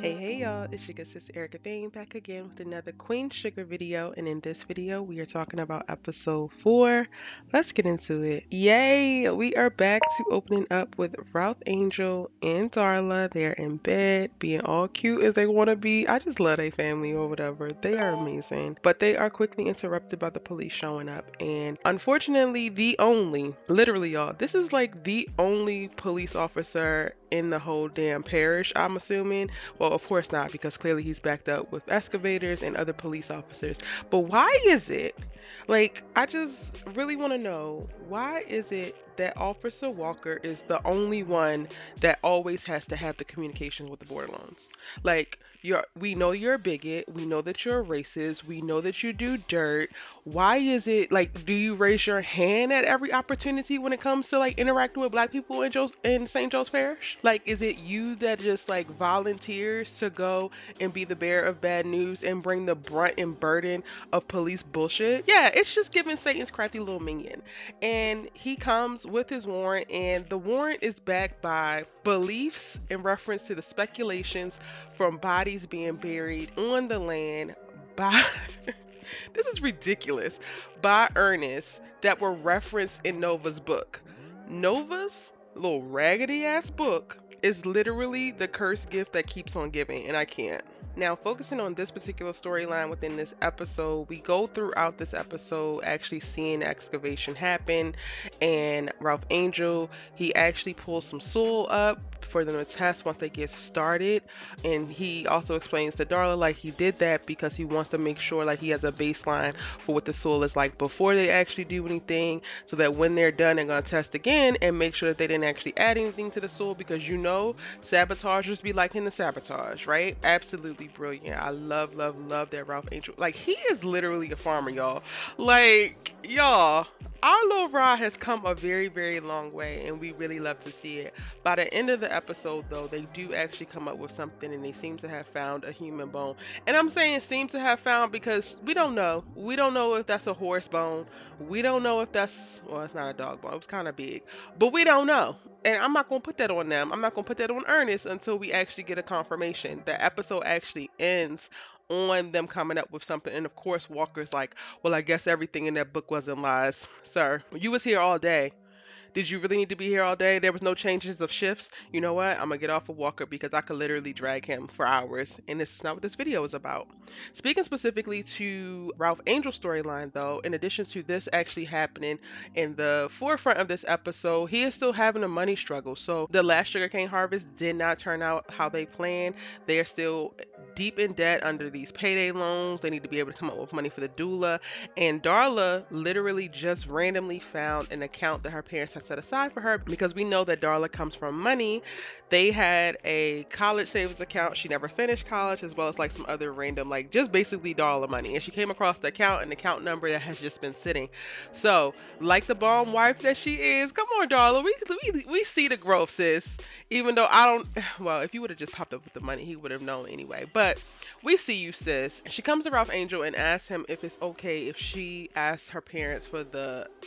Hey y'all, it's your good sis Erica Bain back again with another Queen Sugar video, and in this video we are talking about episode 4. Let's get into it. Yay! We are back to opening up with Ralph Angel and Darla. They're in bed, being all cute as they want to be. I just love their family or whatever. They are amazing. But they are quickly interrupted by the police showing up, and unfortunately literally y'all, this is like the only police officer in the whole damn parish, I'm assuming. Well, of course not, because clearly he's backed up with excavators and other police officers. But why is it? Like, I just really want to know, why is it that Officer Walker is the only one that always has to have the communications with the Bordelons? Like, we know you're a bigot, we know that you're a racist, we know that you do dirt. Why is it like, do you raise your hand at every opportunity when it comes to like interacting with black people in St. Joe's Parish? Like, is it you that just like volunteers to go and be the bearer of bad news and bring the brunt and burden of police bullshit? Yeah, it's just giving Satan's crafty little minion. And he comes with his warrant, and the warrant is backed by beliefs in reference to the speculations from bodies being buried on the land by this is ridiculous, by Ernest, that were referenced in Nova's book. Nova's little raggedy ass book is literally the cursed gift that keeps on giving, and I can't. Now, focusing on this particular storyline within this episode, we go throughout this episode actually seeing the excavation happen, and Ralph Angel, he actually pulls some soil up for them to test once they get started, and he also explains to Darla like he did that because he wants to make sure like he has a baseline for what the soil is like before they actually do anything, so that when they're done they're going to test again and make sure that they didn't actually add anything to the soil, because sabotagers be liking the sabotage, right? Absolutely brilliant. I love that Ralph Angel, like, he is literally a farmer, y'all. Like, y'all, our little ride has come a very long way, and we really love to see it. By the end of the episode, though, they do actually come up with something, and they seem to have found a human bone. And I'm saying seem to have found because we don't know. We don't know if that's a horse bone. We don't know if that's, well, it's not a dog bone. It was kind of big, but we don't know. And I'm not going to put that on them. I'm not going to put that on Ernest until we actually get a confirmation. The episode actually ends on them coming up with something. And of course, Walker's like, well, I guess everything in that book wasn't lies. Sir, you was here all day. Did you really need to be here all day? There was no changes of shifts. You know what? I'm gonna get off of Walker because I could literally drag him for hours, and this is not what this video is about. Speaking specifically to Ralph Angel's storyline, though, in addition to this actually happening in the forefront of this episode, he is still having a money struggle. So the last sugarcane harvest did not turn out how they planned. They are still deep in debt under these payday loans. They need to be able to come up with money for the doula. And Darla literally just randomly found an account that her parents had set aside for her, because we know that Darla comes from money. They had a college savings account. She never finished college, as well as like some other random, like just basically Darla money. And she came across the account and the account number that has just been sitting. So, like the bomb wife that she is, come on, Darla, we see the growth, sis. Even though I don't, well, if you would have just popped up with the money, he would have known anyway. But we see you, sis. She comes to Ralph Angel and asks him if it's okay if she asks her parents for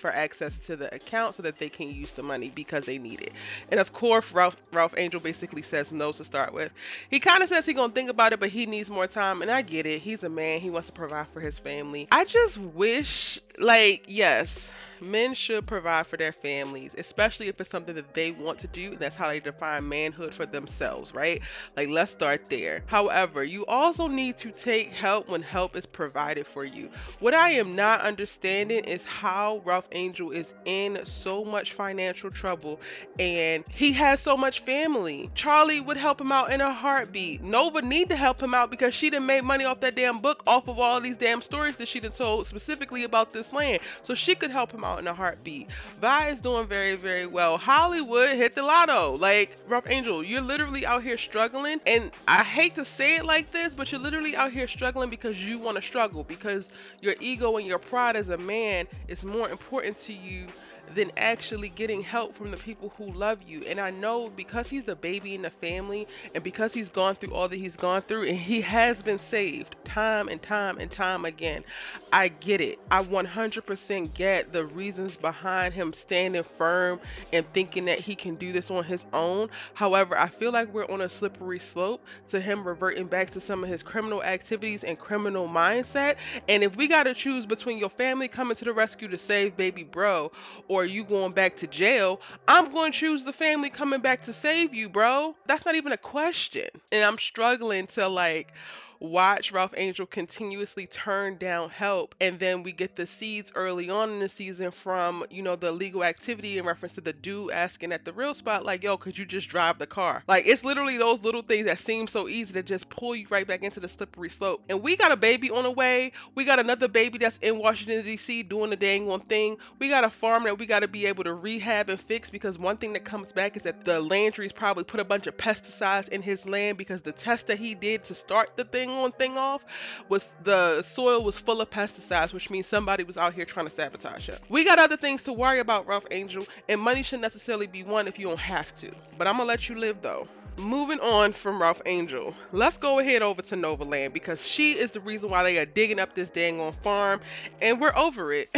access to the account so that they can use the money because they need it. And of course, Ralph Angel basically says no to start with. He kind of says he's gonna think about it, but he needs more time. And I get it. He's a man. He wants to provide for his family. I just wish, like, yes, men should provide for their families, especially if it's something that they want to do. That's how they define manhood for themselves, right? Like, let's start there. However, you also need to take help when help is provided for you. What I am not understanding is how Ralph Angel is in so much financial trouble and he has so much family. Charley would help him out in a heartbeat. Nova need to help him out because she done made money off that damn book, off of all these damn stories that she done told specifically about this land. So she could help him out in a heartbeat. Vi is doing very well. Hollywood hit the lotto. Like, Ralph Angel, you're literally out here struggling, and I hate to say it like this, but you're literally out here struggling because you want to struggle, because your ego and your pride as a man is more important to you than actually getting help from the people who love you. And I know because he's the baby in the family and because he's gone through all that he's gone through and he has been saved time and time and time again, I get it. I 100% get the reasons behind him standing firm and thinking that he can do this on his own. However, I feel like we're on a slippery slope to him reverting back to some of his criminal activities and criminal mindset. And if we got to choose between your family coming to the rescue to save baby bro or you going back to jail, I'm going to choose the family coming back to save you, bro. That's not even a question. And I'm struggling to like watch Ralph Angel continuously turn down help, and then we get the seeds early on in the season from, the illegal activity in reference to the dude asking at the real spot, like, yo, could you just drive the car? Like, it's literally those little things that seem so easy to just pull you right back into the slippery slope. And we got a baby on the way. We got another baby that's in Washington, D.C. doing the dang on thing. We got a farm that we got to be able to rehab and fix, because one thing that comes back is that the Landry's probably put a bunch of pesticides in his land, because the test that he did to start the thing off was the soil was full of pesticides, which means somebody was out here trying to sabotage it. We got other things to worry about, Ralph Angel, and money shouldn't necessarily be one if you don't have to. But I'm gonna let you live though. Moving on from Ralph Angel, let's go ahead over to Nova Land, because she is the reason why they are digging up this dang on farm, and we're over it.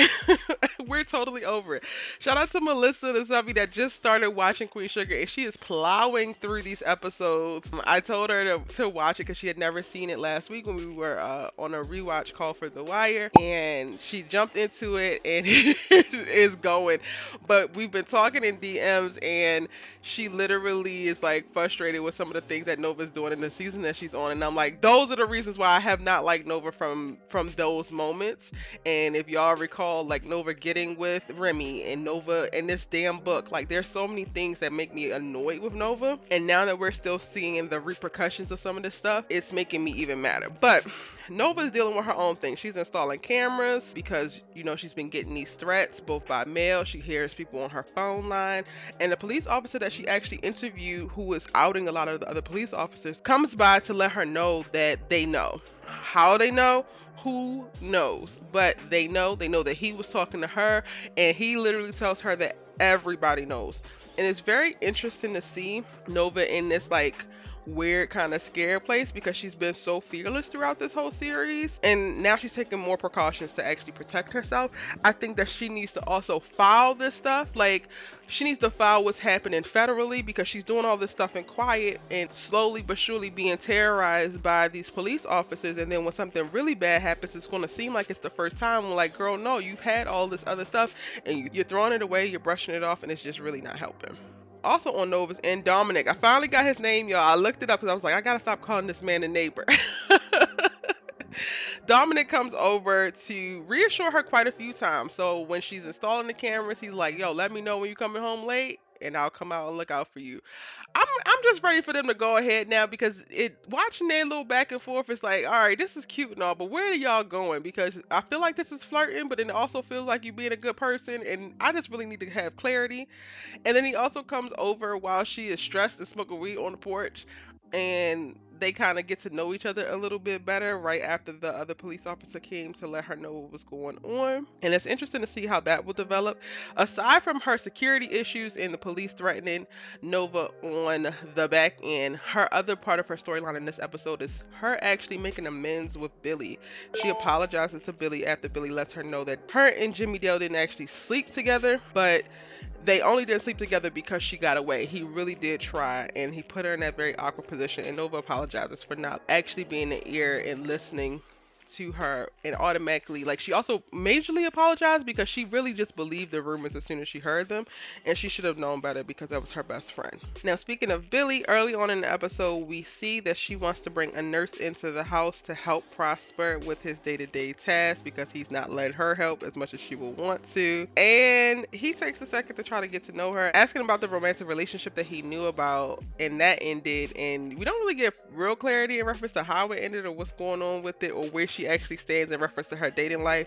We're totally over it. Shout out to Melissa, the subby that just started watching Queen Sugar, and she is plowing through these episodes. I told her to watch it because she had never seen it last week when we were on a rewatch call for The Wire, and she jumped into it and is going. But we've been talking in DMs, and she literally is like frustrated with some of the things that Nova's doing in the season that she's on, and I'm like, those are the reasons why I have not liked Nova from those moments. And if y'all recall, like Nova getting with Remy and Nova and this damn book, like there's so many things that make me annoyed with Nova, and now that we're still seeing the repercussions of some of this stuff, it's making me even madder. But Nova's dealing with her own thing. She's installing cameras because she's been getting these threats both by mail. She hears people on her phone line, and the police officer that she actually interviewed, who was outing a lot of the other police officers, comes by to let her know that they know. How they know? Who knows? But they know that he was talking to her, and he literally tells her that everybody knows. And it's very interesting to see Nova in this like weird kind of scared place, because she's been so fearless throughout this whole series, and now she's taking more precautions to actually protect herself. I think that she needs to also file this stuff. Like, she needs to file what's happening federally, because she's doing all this stuff in quiet and slowly but surely being terrorized by these police officers. And then when something really bad happens, it's going to seem like it's the first time. We're like, girl, no, you've had all this other stuff and you're throwing it away, you're brushing it off, and it's just really not helping. Also on Nova's and Dominic, I finally got his name, y'all. I looked it up because I was like, I gotta stop calling this man a neighbor. Dominic comes over to reassure her quite a few times. So when she's installing the cameras, he's like, yo, let me know when you're coming home late and I'll come out and look out for you. I'm just ready for them to go ahead now, because watching their little back and forth is like, all right, this is cute and all, but where are y'all going? Because I feel like this is flirting, but it also feels like you being a good person, and I just really need to have clarity. And then he also comes over while she is stressed and smoking weed on the porch, and they kind of get to know each other a little bit better right after the other police officer came to let her know what was going on. And it's interesting to see how that will develop. Aside from her security issues and the police threatening Nova on the back end, her other part of her storyline in this episode is her actually making amends with Billy. She apologizes to Billy after Billy lets her know that her and Jimmy Dale didn't actually sleep together, but they only didn't sleep together because she got away. He really did try, and he put her in that very awkward position, and Nova apologizes for not actually being in the ear and listening to her, and automatically, like, she also majorly apologized because she really just believed the rumors as soon as she heard them, and she should have known better because that was her best friend. Now, speaking of Billy, early on in the episode, we see that she wants to bring a nurse into the house to help Prosper with his day-to-day tasks, because he's not letting her help as much as she will want to. And he takes a second to try to get to know her, asking about the romantic relationship that he knew about, and that ended, and we don't really get real clarity in reference to how it ended or what's going on with it or where she actually stands in reference to her dating life.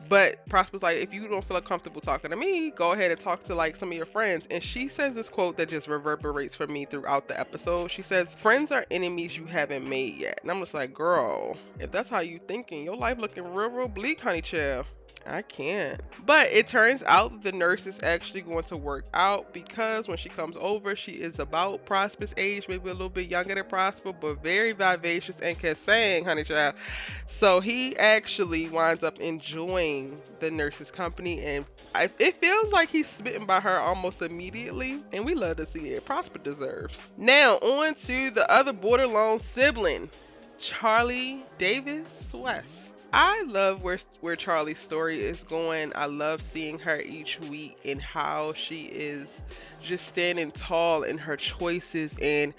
But Prosper's like, if you don't feel comfortable talking to me, go ahead and talk to like some of your friends. And she says this quote that just reverberates for me throughout the episode. She says, friends are enemies you haven't made yet. And I'm just like, girl, if that's how you thinking, your life looking real bleak, honey child. I can't. But it turns out the nurse is actually going to work out because when she comes over, she is about Prosper's age, maybe a little bit younger than Prosper, but very vivacious and can sing, honey child. So he actually winds up enjoying the nurse's company, and it feels like he's smitten by her almost immediately, and we love to see it. Prosper deserves. Now, on to the other Bordelon sibling, Charley Davis West. I love where Charlie's story is going. I love seeing her each week and how she is just standing tall in her choices and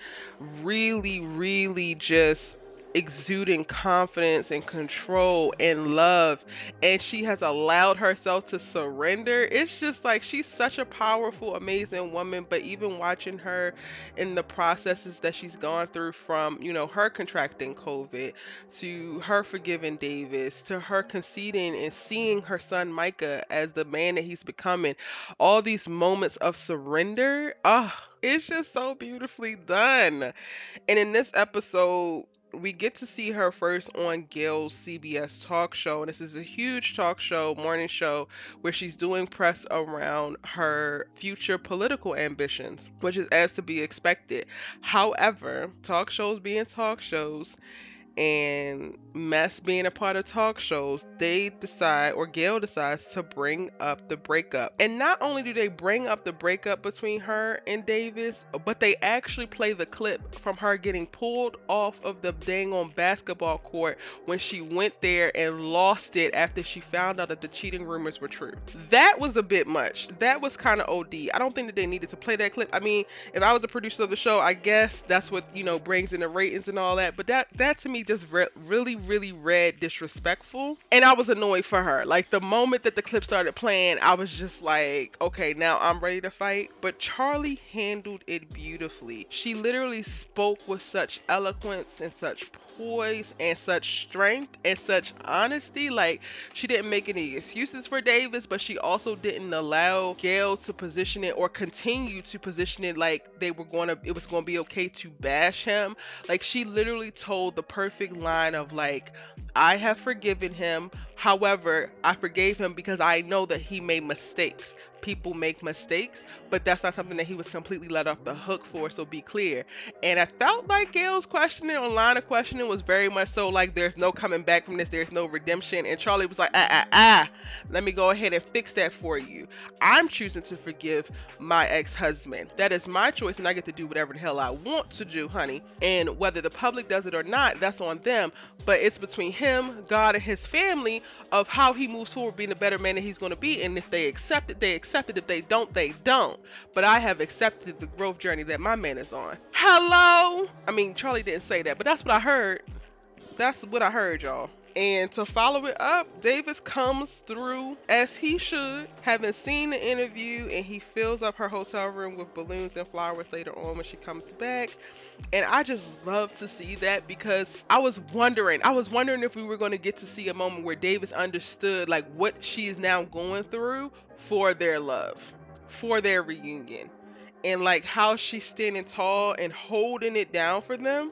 really, really just exuding confidence and control and love. And she has allowed herself to surrender. It's just like she's such a powerful, amazing woman. But even watching her in the processes that she's gone through, from, her contracting COVID, to her forgiving Davis, to her conceding and seeing her son Micah as the man that he's becoming, all these moments of surrender. It's just so beautifully done. And in this episode, we get to see her first on Gail's CBS talk show. And this is a huge talk show, morning show, where she's doing press around her future political ambitions, which is as to be expected. However, talk shows being talk shows, and mess being a part of talk shows, they decide, or Gail decides, to bring up the breakup. And not only do they bring up the breakup between her and Davis, but they actually play the clip from her getting pulled off of the dang on basketball court when she went there and lost it after she found out that the cheating rumors were true. That was a bit much. That was kind of OD. I don't think that they needed to play that clip. I mean, if I was a producer of the show, I guess that's what, brings in the ratings and all that. But that to me just really, really read disrespectful. And I was annoyed for her. Like, the moment that the clip started playing, I was just like, okay, now I'm ready to fight. But Charley handled it beautifully. She literally spoke with such eloquence and such poise and such strength and such honesty. Like, she didn't make any excuses for Davis, but she also didn't allow Gail to position it or continue to position it like it was going to be okay to bash him. Like, she literally told the perfect line of, like, I have forgiven him. However, I forgave him because I know that he made mistakes. People make mistakes, but that's not something that he was completely let off the hook for, so be clear. And I felt like Gail's questioning, or line of questioning, was very much so like, there's no coming back from this, there's no redemption. And Charley was like, let me go ahead and fix that for you. I'm choosing to forgive my ex-husband. That is my choice, and I get to do whatever the hell I want to do, honey. And whether the public does it or not, that's on them. But it's between him, God, and his family of how he moves forward, being the better man that he's going to be. And if they accept it, they accept it. If they don't, they don't. But I have accepted the growth journey that my man is on. Hello? I mean, Charley didn't say that, but that's what I heard. That's what I heard, y'all. And to follow it up, Davis comes through as he should, having seen the interview, and he fills up her hotel room with balloons and flowers later on when she comes back. And I just love to see that, because I was wondering if we were going to get to see a moment where Davis understood, like, what she is now going through for their love, for their reunion, and like how she's standing tall and holding it down for them.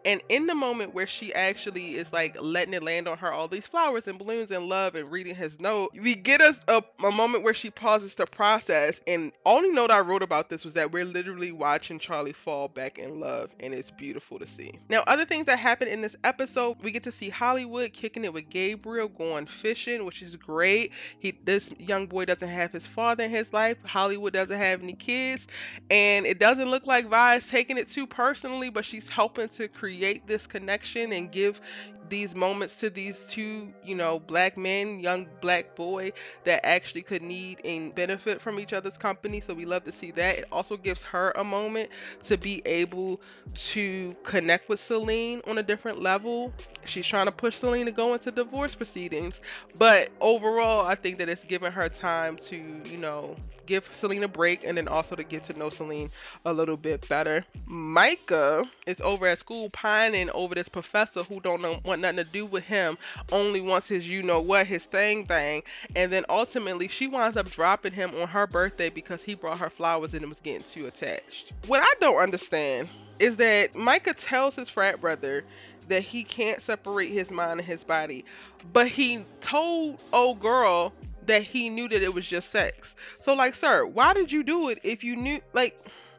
And in the moment where she actually is like letting it land on her, all these flowers and balloons and love, and reading his note, we get us a moment where she pauses to process. And only note I wrote about this was that we're literally watching Charley fall back in love, and it's beautiful to see. Now, other things that happen in this episode, we get to see Hollywood kicking it with Gabriel, going fishing, which is great. This young boy doesn't have his father in his life. Hollywood doesn't have any kids, and it doesn't look like Vi is taking it too personally, but she's helping to create this connection and give these moments to these two, black men, young black boy that actually could need and benefit from each other's company. So we love to see that. It also gives her a moment to be able to connect with Celine on a different level. She's trying to push Celine to go into divorce proceedings, but overall, I think that it's giving her time to, give Celine a break, and then also to get to know Celine a little bit better. Micah is over at school pining over this professor who want nothing to do with him, only wants his his thing, and then ultimately she winds up dropping him on her birthday because he brought her flowers and it was getting too attached. What I don't understand is that Micah tells his frat brother that he can't separate his mind and his body. But he told old girl that he knew that it was just sex. So like, sir, why did you do it if you knew, like,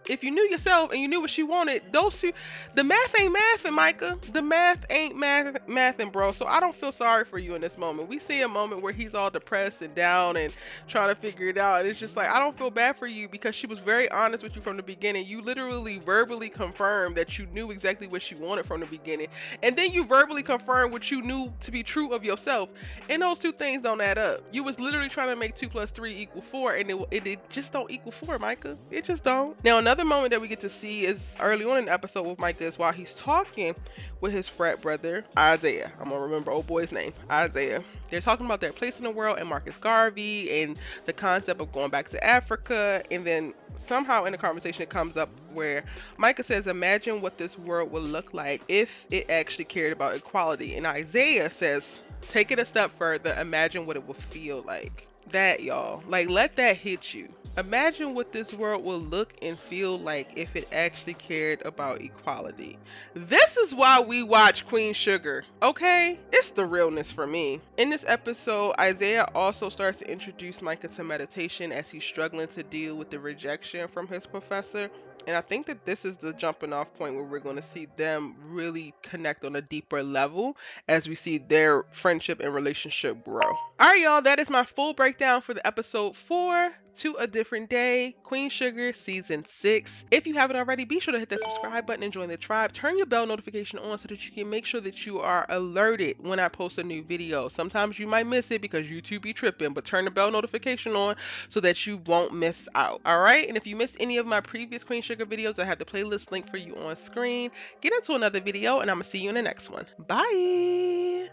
if you knew yourself and you knew what she wanted? Those two, the math ain't mathing, Micah. The math ain't mathing, bro. So I don't feel sorry for you in this moment. We see a moment where he's all depressed and down and trying to figure it out, and it's just like, I don't feel bad for you because she was very honest with you from the beginning. You literally verbally confirmed that you knew exactly what she wanted from the beginning, and then you verbally confirmed what you knew to be true of yourself, and those two things don't add up. You was literally trying to make 2 plus 3 equal 4, and it just don't equal 4, Micah. It just don't. Now another moment that we get to see is early on in the episode with Micah is while he's talking with his frat brother Isaiah. I'm gonna remember old boy's name, Isaiah. They're talking about their place in the world and Marcus Garvey and the concept of going back to Africa, and then somehow in the conversation it comes up where Micah says, imagine what this world would look like if it actually cared about equality, and Isaiah says, take it a step further, imagine what it would feel like. That, y'all, like, let that hit you. Imagine what this world will look and feel like if it actually cared about equality. This is why we watch Queen Sugar, okay? It's the realness for me. In this episode, Isaiah also starts to introduce Micah to meditation as he's struggling to deal with the rejection from his professor. And I think that this is the jumping off point where we're going to see them really connect on a deeper level as we see their friendship and relationship grow. All right, y'all, that is my full breakdown for the episode 4, To a Different Day, Queen Sugar Season 6. If you haven't already, be sure to hit that subscribe button and join the tribe. Turn your bell notification on so that you can make sure that you are alerted when I post a new video. Sometimes you might miss it because YouTube be tripping, but turn the bell notification on so that you won't miss out. All right, and if you missed any of my previous Queen Sugar videos, I have the playlist link for you on screen. Get into another video, and I'm gonna see you in the next one. Bye.